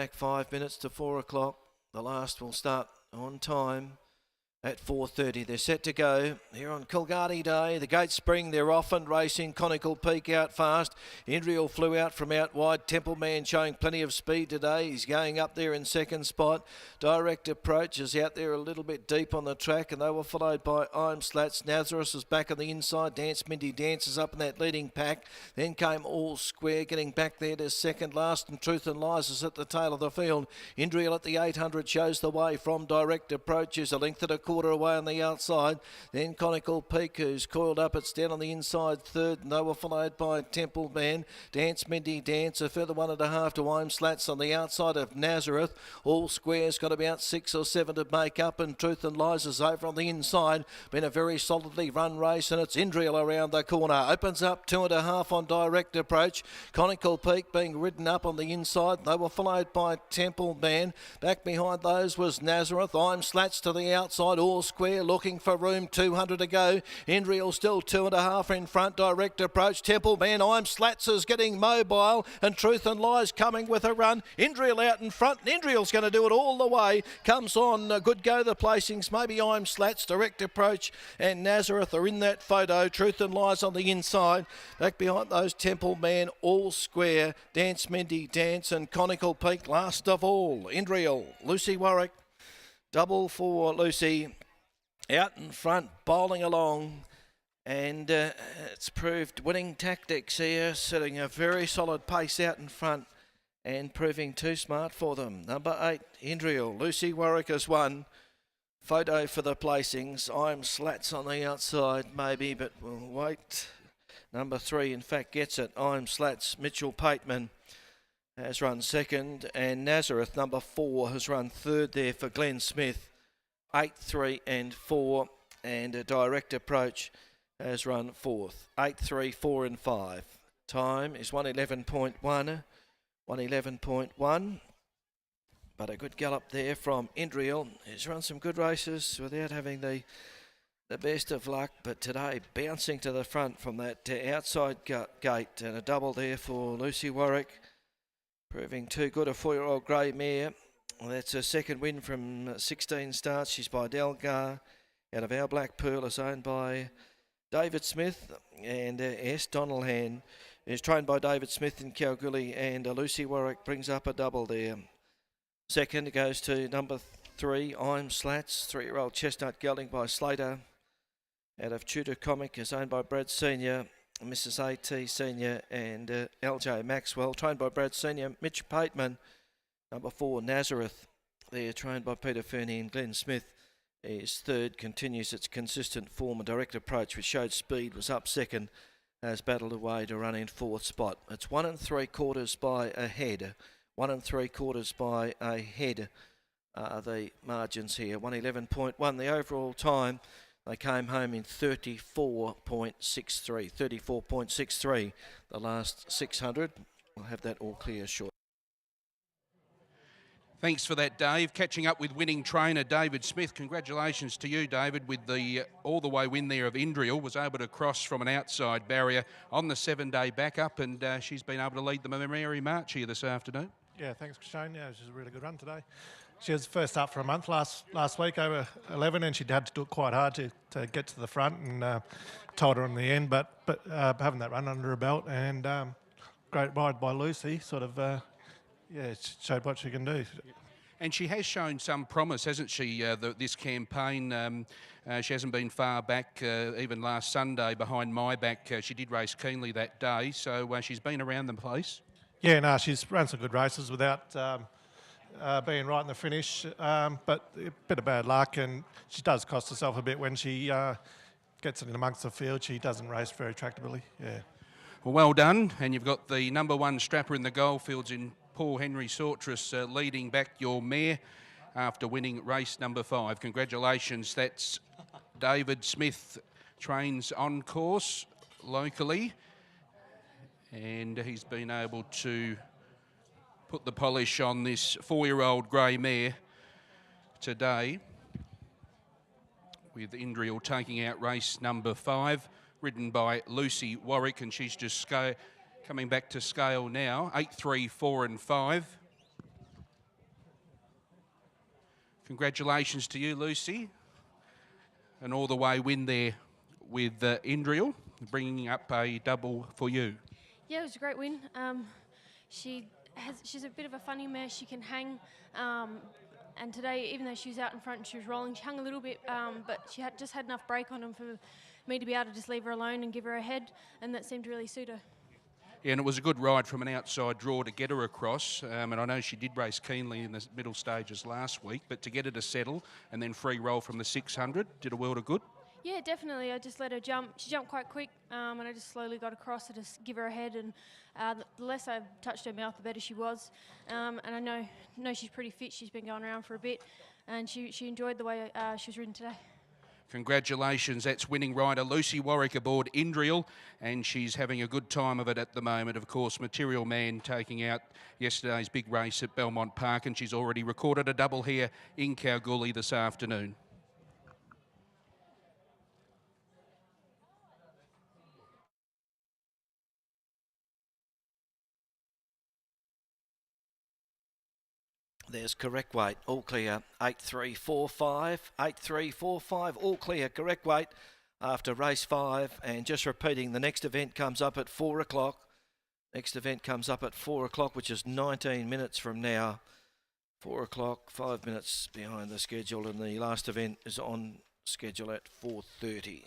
Back 5 minutes to 4 o'clock. The last will start on time at 4:30. They're set to go here on Kalg Day. The gates spring, they're off and racing. Conical Peak out fast. Indriel flew out from out wide. Temple Man showing plenty of speed today. He's going up there in second spot. Direct Approach is out there a little bit deep on the track, and they were followed by I'm Slats. Nazareth is back on the inside. Dance Mindy dances up in that leading pack. Then came All Square getting back there to second last, and Truth and Lies is at the tail of the field. Indriel at the 800 shows the way from Direct Approach. Is a length and a quarter away on the outside. Then Conical Peak, who's coiled up, it's down on the inside third, and they were followed by Temple Man. Dance Mindy Dance, a further 1.5 to I'm Slats on the outside of Nazareth. All Square's got about 6 or 7 to make up, and Truth and Lies is over on the inside. Been a very solidly run race, and it's Indriel around the corner. Opens up 2.5 on Direct Approach. Conical Peak being ridden up on the inside. They were followed by Temple Man. Back behind those was Nazareth. I'm Slats to the outside. All Square looking for room, 200 to go. Indriel still 2.5 in front. Direct Approach. Temple Man. I'm Slats is getting mobile, and Truth and Lies coming with a run. Indriel out in front. Indriel's going to do it all the way. Comes on. Good go the placings. Maybe I'm Slats. Direct Approach and Nazareth are in that photo. Truth and Lies on the inside. Back behind those, Temple Man, All Square, Dance Mindy Dance, and Conical Peak last of all. Indriel, Lucy Warwick. Double for Lucy. Out in front, bowling along, and it's proved winning tactics here, setting a very solid pace out in front and proving too smart for them. Number 8, Indriel. Lucy Warwick has won. Photo for the placings. I'm Slats on the outside, maybe, but we'll wait. Number 3, in fact, gets it. I'm Slats. Mitchell Pateman has run second, and Nazareth, number 4, has run third there for Glenn Smith. 8, 3 and 4, and a Direct Approach has run fourth. 8, 3, 4 and 5. Time is 1:11.1. 1:11.1. But a good gallop there from Indriel. He's run some good races without having the best of luck, but today bouncing to the front from that outside gate, and a double there for Lucy Warwick. Proving too good, a 4-year-old grey mare. Well, that's her second win from 16 starts. She's by Delgar out of Our Black Pearl, is owned by David Smith, and S. Donalhan is trained by David Smith in Kalgoorlie, and Lucy Warwick brings up a double there. Second goes to number 3, I'm Slats, 3-year-old chestnut gelding by Slater out of Tudor Comic, is owned by Brad Senior, Mrs. A.T. Senior, and L.J. Maxwell, trained by Brad Senior. Mitch Pateman. Number 4, Nazareth, there trained by Peter Fernie, and Glenn Smith is third, continues its consistent form. A Direct Approach, which showed speed, was up second, has battled away to run in fourth spot. It's 1 3/4 by a head. 1 3/4 by a head are the margins here. 1:11.1, the overall time. They came home in 34.63. 34.63, the last 600. We'll have that all clear shortly. Thanks for that, Dave. Catching up with winning trainer David Smith. Congratulations to you, David, with the all-the-way win there of Indriel. Was able to cross from an outside barrier on the 7-day backup, and she's been able to lead the Merry March here this afternoon. Yeah, thanks, Shane. Yeah, she's a really good run today. She was first up for a month last week, over 11, and she'd had to do it quite hard to get to the front, and told her in the end. But having that run under her belt, and great ride by Lucy, sort of. It showed what she can do. And she has shown some promise, hasn't she, this campaign? She hasn't been far back, even last Sunday behind my back. She did race keenly that day, so she's been around the place. Yeah, no, she's run some good races without being right in the finish, but a bit of bad luck, and she does cost herself a bit when she gets in amongst the field. She doesn't race very tractably, yeah. Well done, and you've got the number 1 strapper in the goldfields in Paul Henry Sortress leading back your mare after winning race number 5. Congratulations. That's David Smith, trains on course locally, and he's been able to put the polish on this 4-year-old grey mare today, with Indriel taking out race number 5, ridden by Lucy Warwick, and she's just coming back to scale now. 8, 3, 4 and 5. Congratulations to you, Lucy. An all-the-way win there with Indriel, bringing up a double for you. Yeah, it was a great win. She's a bit of a funny mare. She can hang. And today, even though she was out in front and she was rolling, she hung a little bit, but she just had enough break on them for me to be able to just leave her alone and give her a head, and that seemed to really suit her. Yeah, and it was a good ride from an outside draw to get her across. And I know she did race keenly in the middle stages last week, but to get her to settle and then free roll from the 600 did a world of good. Yeah, definitely. I just let her jump. She jumped quite quick, and I just slowly got across to just give her a head. And the less I touched her mouth, the better she was. And I know she's pretty fit. She's been going around for a bit, and she enjoyed the way she was ridden today. Congratulations, that's winning rider Lucy Warwick aboard Indriel, and she's having a good time of it at the moment. Of course, Material Man taking out yesterday's big race at Belmont Park, and she's already recorded a double here in Kalgoorlie this afternoon. There's correct weight, all clear, 8345, 8345, all clear, correct weight after race 5. And just repeating, the next event comes up at 4 o'clock. Next event comes up at 4 o'clock, which is 19 minutes from now. 4 o'clock, 5 minutes behind the schedule, and the last event is on schedule at 4:30.